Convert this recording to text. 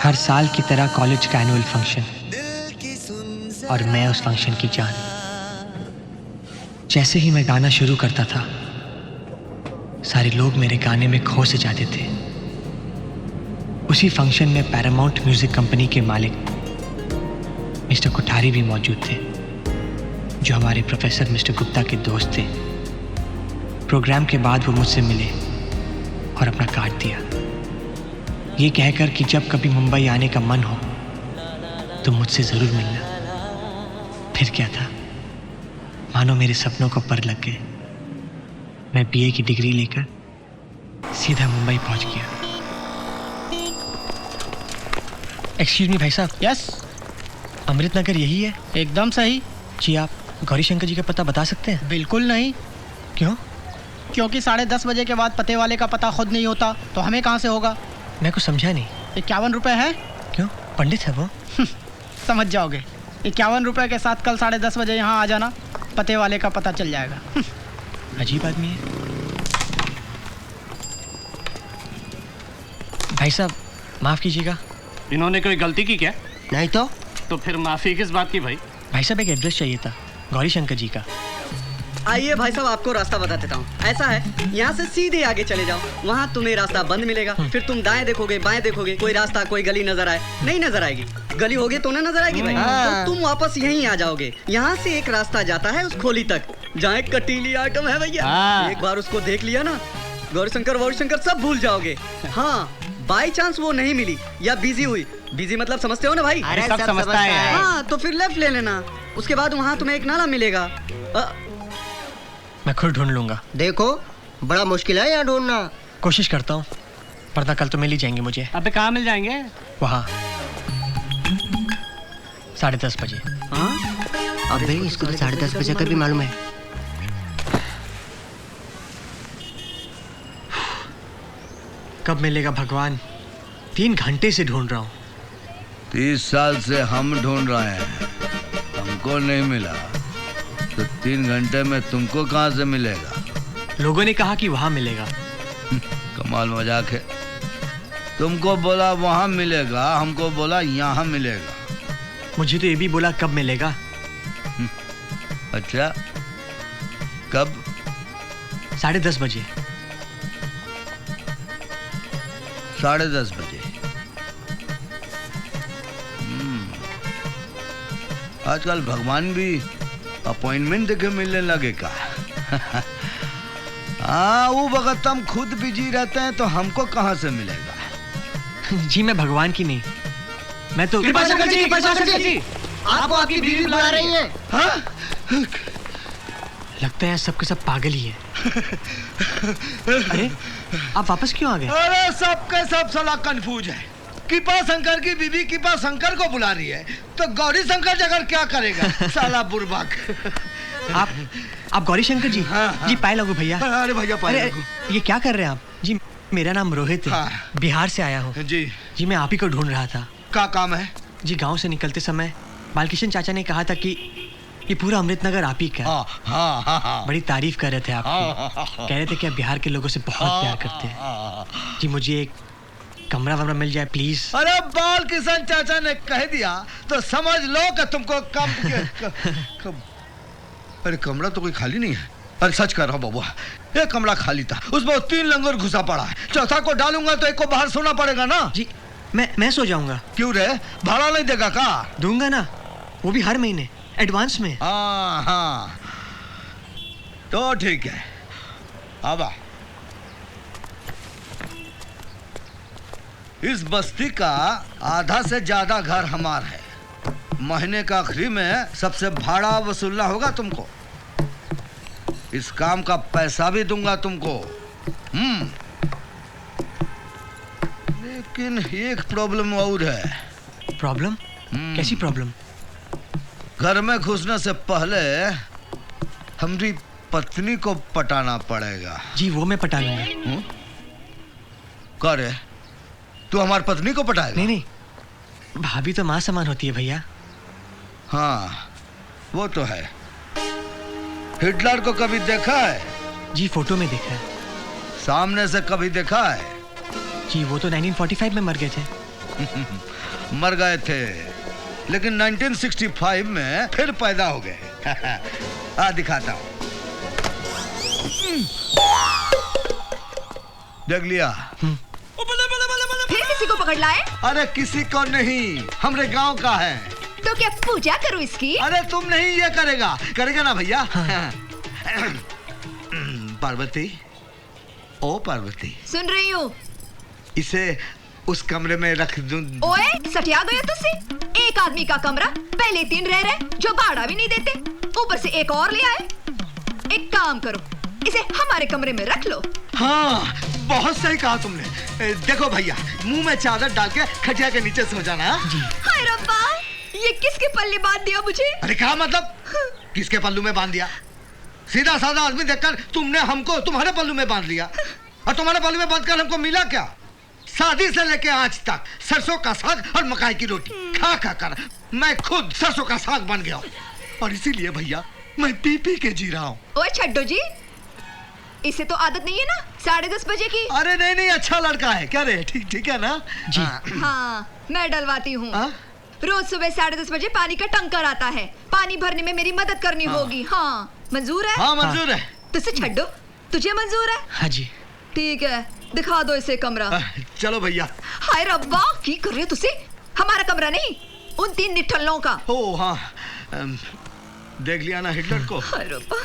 हर साल की तरह कॉलेज का एनुअल फंक्शन, और मैं उस फंक्शन की जान। जैसे ही मैं गाना शुरू करता था, सारे लोग मेरे गाने में खो से जाते थे। उसी फंक्शन में पैरामाउंट म्यूजिक कंपनी के मालिक मिस्टर कोठारी भी मौजूद थे, जो हमारे प्रोफेसर मिस्टर गुप्ता के दोस्त थे। प्रोग्राम के बाद वो मुझसे मिले और अपना कार्ड दिया, ये कहकर कि जब कभी मुंबई आने का मन हो तो मुझसे ज़रूर मिलना। फिर क्या था, मानो मेरे सपनों को पर लग गए। मैं बीए की डिग्री लेकर सीधा मुंबई पहुंच गया। एक्सक्यूज मी भाई साहब। यस, अमृत नगर यही है? एकदम सही। जी, आप गौरी शंकर जी का पता बता सकते हैं? बिल्कुल नहीं। क्यों? क्योंकि 10:30 बजे के बाद पते वाले का पता खुद नहीं होता, तो हमें कहाँ से होगा? मैं कुछ समझा नहीं। 51 रुपये है। क्यों, पंडित है वो? समझ जाओगे। 51 रुपये के साथ कल 10:30 बजे यहाँ आ जाना, पते वाले का पता चल जाएगा। अजीब आदमी है। भाई साहब माफ़ कीजिएगा। इन्होंने कोई गलती की क्या? नहीं तो फिर माफी किस बात की भाई? भाई साहब एक एड्रेस चाहिए था गौरी शंकर जी का। आइए भाई साहब, आपको रास्ता बता देता हूँ। ऐसा है, यहाँ से सीधे आगे चले जाओ, वहाँ तुम्हें रास्ता बंद मिलेगा। फिर तुम दाएं देखोगे, बाएं देखोगे, कोई रास्ता कोई गली नजर आए, नहीं नजर आएगी। गली होगी तो ना नजर आएगी भाई, तो तुम वापस यहीं आ जाओगे। यहाँ से एक रास्ता जाता है उस खोली तक, जहाँ एक कटीली आइटम है भैया। एक बार उसको देख लिया ना, गौरी शंकर सब भूल जाओगे। हाँ, बाई चांस वो नहीं मिली या बिजी हुई, बिजी मतलब समझते हो ना भाई? अरे सब समझता है। हाँ, तो फिर लेफ्ट ले लेना। उसके बाद वहाँ तुम्हें एक नाला मिलेगा। मैं खुद ढूंढ लूंगा। देखो, बड़ा मुश्किल है यहाँ ढूंढना। कोशिश करता हूँ, वरना कल तो मिल ही जाएंगे मुझे। अबे कहाँ मिल जाएंगे? वहाँ 10:30 बजे। हाँ? अबे इसको तो 10:30 बजे का भी मालूम है। कब मिलेगा भगवान? 3 घंटे से ढूंढ रहा हूँ। 30 साल से हम ढूंढ रहे हैं, हमको नहीं मिला, तो 3 घंटे में तुमको कहाँ से मिलेगा? लोगों ने कहा कि वहाँ मिलेगा। कमाल मजाक है। तुमको बोला वहाँ मिलेगा, हमको बोला यहाँ मिलेगा। मुझे तो ये भी बोला कब मिलेगा। अच्छा, कब? 10:30 बजे। 10:30 बजे। आजकल भगवान भी अपॉइंटमेंट देके मिलने लगे का। हाँ, वो वक्त हम खुद बिजी रहते हैं, तो हमको कहाँ से मिलेगा? जी मैं भगवान की नहीं, मैं तो कृपा शंकर जी, आपको आपकी बीवी बुला रही है। हाँ? लगता है सबके सब पागल ही है। अरे आप वापस क्यों आ गए? अरे सबके सब साला कंफ्यूज है। कृपा शंकर की बीवी कृपा शंकर को बुला रही है, तो गौरी शंकर जगह क्या करेगा? साला बुर्बक। आप गौरी शंकर जी? हाँ। जी पाए लगो भैया। अरे भैया पाए अरे लगो। ये क्या कर रहे हैं आप? जी मेरा नाम रोहित है। हाँ। बिहार से आया हूँ। जी मैं आप ही को ढूंढ रहा था। क्या काम है? जी गांव से निकलते समय बालकिशन चाचा ने कहा था कि ये पूरा अमृतनगर आप ही का है। हाँ। बड़ी तारीफ कर रहे थे आपकी। कह रहे थे कि आप बिहार के लोगों से बहुत प्यार करते हैं। जी मुझे एक कमरा वमरा मिल जाए प्लीज। अरे बालकिशन चाचा ने कह दिया तो समझ लो कि तुमको कम अरे कमरा तो कोई खाली नहीं है। अरे सच कर रहा हूँ बाबू, एक कमरा खाली था, उसमें 3 लंगूर घुसा पड़ा है। चौथा को डालूंगा तो एक को बाहर सोना पड़ेगा ना। जी मैं सो जाऊंगा। क्यों रे, भाड़ा नहीं देगा का? दूंगा ना, वो भी हर महीने एडवांस में। हाँ तो ठीक है, अब इस बस्ती का आधा से ज्यादा घर हमार है। महीने का आखिरी में सबसे भाड़ा वसूलना होगा तुमको। इस काम का पैसा भी दूंगा तुमको। लेकिन एक प्रॉब्लम और है। प्रॉब्लम? कैसी प्रॉब्लम? घर में घुसने से पहले हमारी पत्नी को पटाना पड़ेगा। जी वो मैं पटा लूंगा। करे तू हमारी पत्नी को पटाएगा? नहीं, भाभी तो माँ समान होती है भैया। हाँ वो तो है। हिटलर को कभी देखा है? जी फोटो में देखा है। सामने से कभी देखा है? जी वो तो 1945 में मर गए थे। मर गए थे, लेकिन 1965 में फिर पैदा हो गए। आ दिखाता हूँ, देख लिया? फिर किसी को पकड़ लाए? अरे किसी को नहीं, हमरे गांव का है। तो क्या पूजा करूं इसकी? अरे तुम नहीं, ये करेगा ना भैया। पार्वती, ओ पार्वती, सुन रही हूँ। इसे उस कमरे में रख दूं? ओए, सटिया गया तुझसे? एक आदमी का कमरा, पहले 3 रह रहे जो भाड़ा भी नहीं देते, ऊपर से एक और ले आए। एक काम करो, इसे हमारे कमरे में रख लो। हाँ, बहुत सही कहा तुमने। देखो भैया, मुंह में चादर डाल के खटिया के नीचे सो जाना। हाय रब्बा, ये किसके पल्ले बांध दिया मुझे? अरे क्या मतलब, किसके पल्लू में बांध दिया? सीधा साधा आदमी देखकर तुमने हमको तुम्हारे पल्लू में बांध लिया, और तुम्हारे पल्लू में बांधकर हमको मिला क्या? शादी से लेके आज तक सरसों का साग और मकाई की रोटी खा खा कर मैं खुद सरसों का साग बन गया हूँ, और इसीलिए भैया मैं पी पी के जी रहा हूँ। ओए छड्डो जी, इसे तो आदत नहीं है ना 10:30 बजे की? अरे नहीं, अच्छा लड़का है क्या रे? ठीक है ना जी? हाँ, मैं डलवाती हूँ। हाँ? रोज सुबह 10:30 बजे पानी का टंकर आता है, पानी भरने में मेरी मदद करनी होगी। हाँ, मंजूर है? हाँ मंजूर है। तुझसे छड्डो, तुझे मंजूर है? हाँ जी। ठीक है, दिखा दो इसे कमरा। चलो भैया। हाय रब्बा, की कर रहे हो तुझसे? हमारा कमरा नहीं, उन 3 निठल्लों का। ओ हाँ, देख लिया ना हिटलर को? हाय रब्बा।